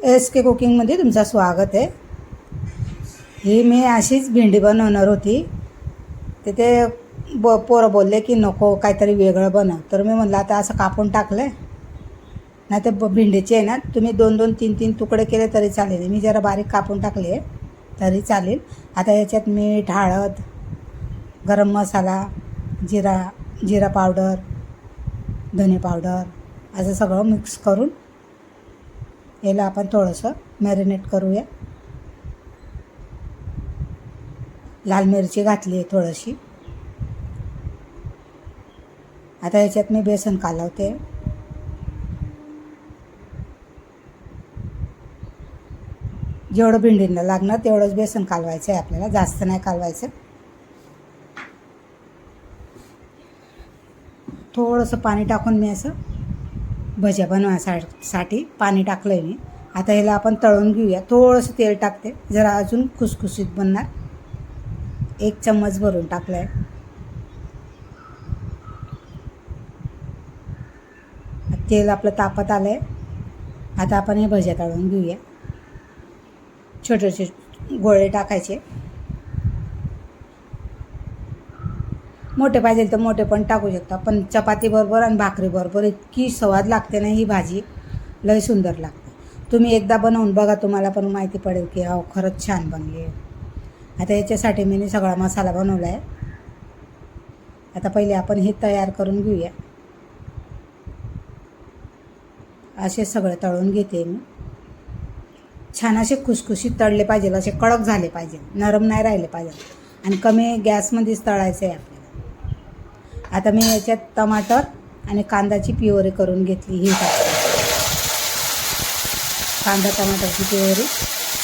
SK कुकिंगमध्ये तुमचं स्वागत आहे. ही मी अशीच भेंडी बनवणार होती. तिथे पोरं बोलले की नको काहीतरी वेगळं बनव, तर मी म्हणलं आता असं कापून टाकलं आहे नाही तर भेंडीचे आहे ना तुम्ही 2-2, 3-3 तुकडे केले तरी चालेल. मी जरा बारीक कापून टाकले आहे तरी चालेल. आता याच्यात मीठ, हळद, गरम मसाला, जिरा पावडर, धने पावडर असं सगळं मिक्स करून याला आपण थोडंसं मॅरिनेट करूया. लाल मिरची घातली आहे थोडीशी. आता याच्यात मी बेसन कालवते. जेवढं भेंडीला लागणार तेवढंच बेसन कालवायचं आहे आपल्याला, जास्त नाही कालवायचं. थोडंसं पाणी टाकून मी असं भज्या बनवायसाठी पाणी टाकलं आहे मी. आता ह्याला आपण तळून घेऊया. थोडंसं तेल टाकते जरा अजून खुसखुशीत बनणार. 1 चम्मच भरून टाकलं आहे. तेल आपलं तापत आलं आहे. आता आपण हे भज्या तळून घेऊया. छोटे छोटे गोळे टाकायचे. मोठे पाहिजे तर मोठे पण टाकू शकता, पण चपातीबरोबर आणि भाकरीबरोबर इतकी स्वाद लागते ना ही भाजी, लय सुंदर लागते. तुम्ही एकदा बनवून बघा, तुम्हाला पण माहिती पडेल की हो खरंच छान बनली आहे. आता याच्यासाठी मी सगळा मसाला बनवला आहे. आता पहिले आपण हे तयार करून घेऊया. असे सगळे तळून घेते मी. छान असे खुसखुशीत तळले पाहिजे, असे कडक झाले पाहिजे, नरम नाही राहिले पाहिजे आणि कमी गॅसमध्येच तळायचं आहे आपल्याला. आता मी याच्यात टमाटर आणि कांद्याची प्युरी करून घेतली. ही टाकते कांदा टमाटरची प्युरी.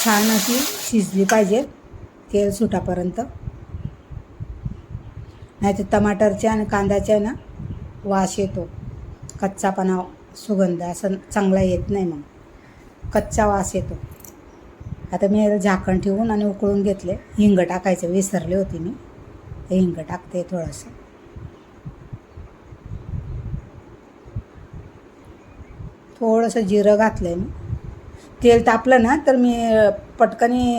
छान अशी शिजली पाहिजे तेल सुटापर्यंत, नाही तर टमाटरच्या आणि कांद्याच्या ना वास येतो, कच्चापणा, सुगंध असं चांगला येत नाही, मग कच्चा वास येतो. आता मी याला झाकण ठेवून आणि उकळून घेतले. हिंग टाकायचं विसरले होते मी, हे हिंग टाकते थोडंसं. थोडंसं जिरं घातलं आहे मी. तेल तापलं ना तर मी पटकनी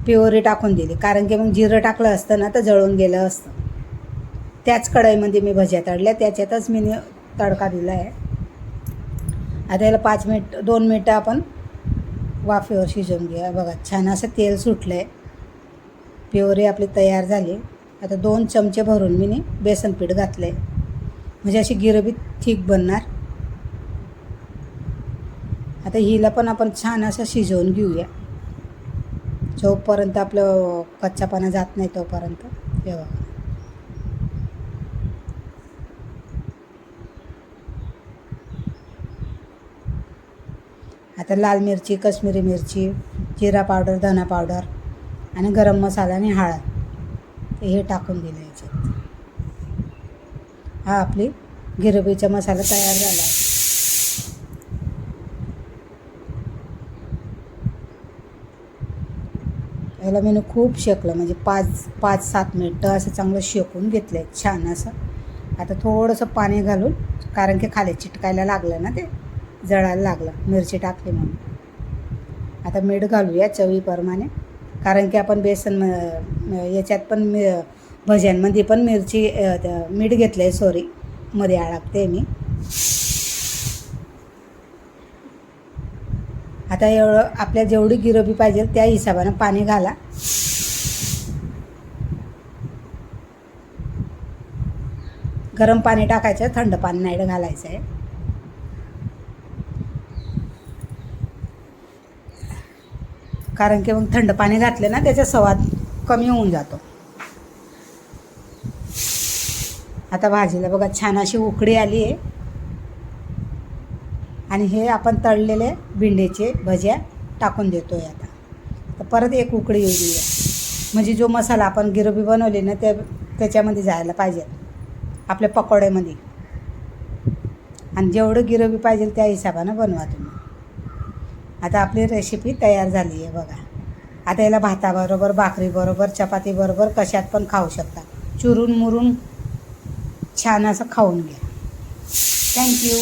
प्युरी टाकून दिली, कारण की मग जिरं टाकलं असतं ना तर जळून गेलं असतं. त्याच कढईमध्ये मी भज्या तळल्या, त्याच्यातच मी तडका दिला आहे. आता याला 2 मिनटं आपण वाफेवर शिजवून घ्या. बघा छान असं तेल सुटलं आहे. प्युरी आपली तयार झाली. आता 2 चमचे भरून मी बेसन पीठ घातलं आहे, म्हणजे अशी गिरवी ठीक बनणार. आता हिला पण आपण छान असं शिजवून घेऊया, जोपर्यंत आपलं कच्चापणा जात नाही तोपर्यंत. हे बघा आता लाल मिरची, कश्मीरी मिरची, जिरा पावडर, धना पावडर आणि गरम मसाला आणि हळद हे टाकून दिलं याच्यात. हा आपली गिरवीचा मसाला तयार झाला आहे. याला मी खूप शेकलं, म्हणजे 5-7 मिनटं असं चांगलं शेकून घेतलं आहे छान असं. आता थोडंसं पाणी घालून, कारण की खाली चिटकायला लागलं ना, ते जळायला लागलं मिरची टाकली म्हणून. आता मीठ घालूया चवीप्रमाणे, कारण की आपण बेसन याच्यात पण भज्यांमध्ये पण मीठ घेतलं आहे. सॉरी, मध्ये अडकते मी. आता एवढं आपल्या जेवढी गिरवी पाहिजे त्या हिशोबानं पाणी घाला. गरम पाणी टाकायचं, थंड पाणी नाही घालायचं आहे. कारण की मग थंड पाणी घातलं ना त्याचा स्वाद कमी होऊन जातो. आता भाजीला बघा छान अशी उकळी आली आहे आणि हे आपण तळलेले भेंडीचे भज्या टाकून देतो आहे. आता तर परत एक उकळी येऊ देऊया, म्हणजे जो मसाला आपण गिरवी बनवली ना त्याच्यामध्ये जायला पाहिजे आपल्या पकोड्यामध्ये. आणि जेवढं गिरवी पाहिजे त्या हिशोबानं बनवा तुम्ही. आता आपली रेसिपी तयार झाली आहे बघा. आता याला भाताबरोबर, भाकरीबरोबर, चपातीबरोबर कशात पण खाऊ शकता. चुरून मुरून छान असं खाऊन घ्या. थँक्यू.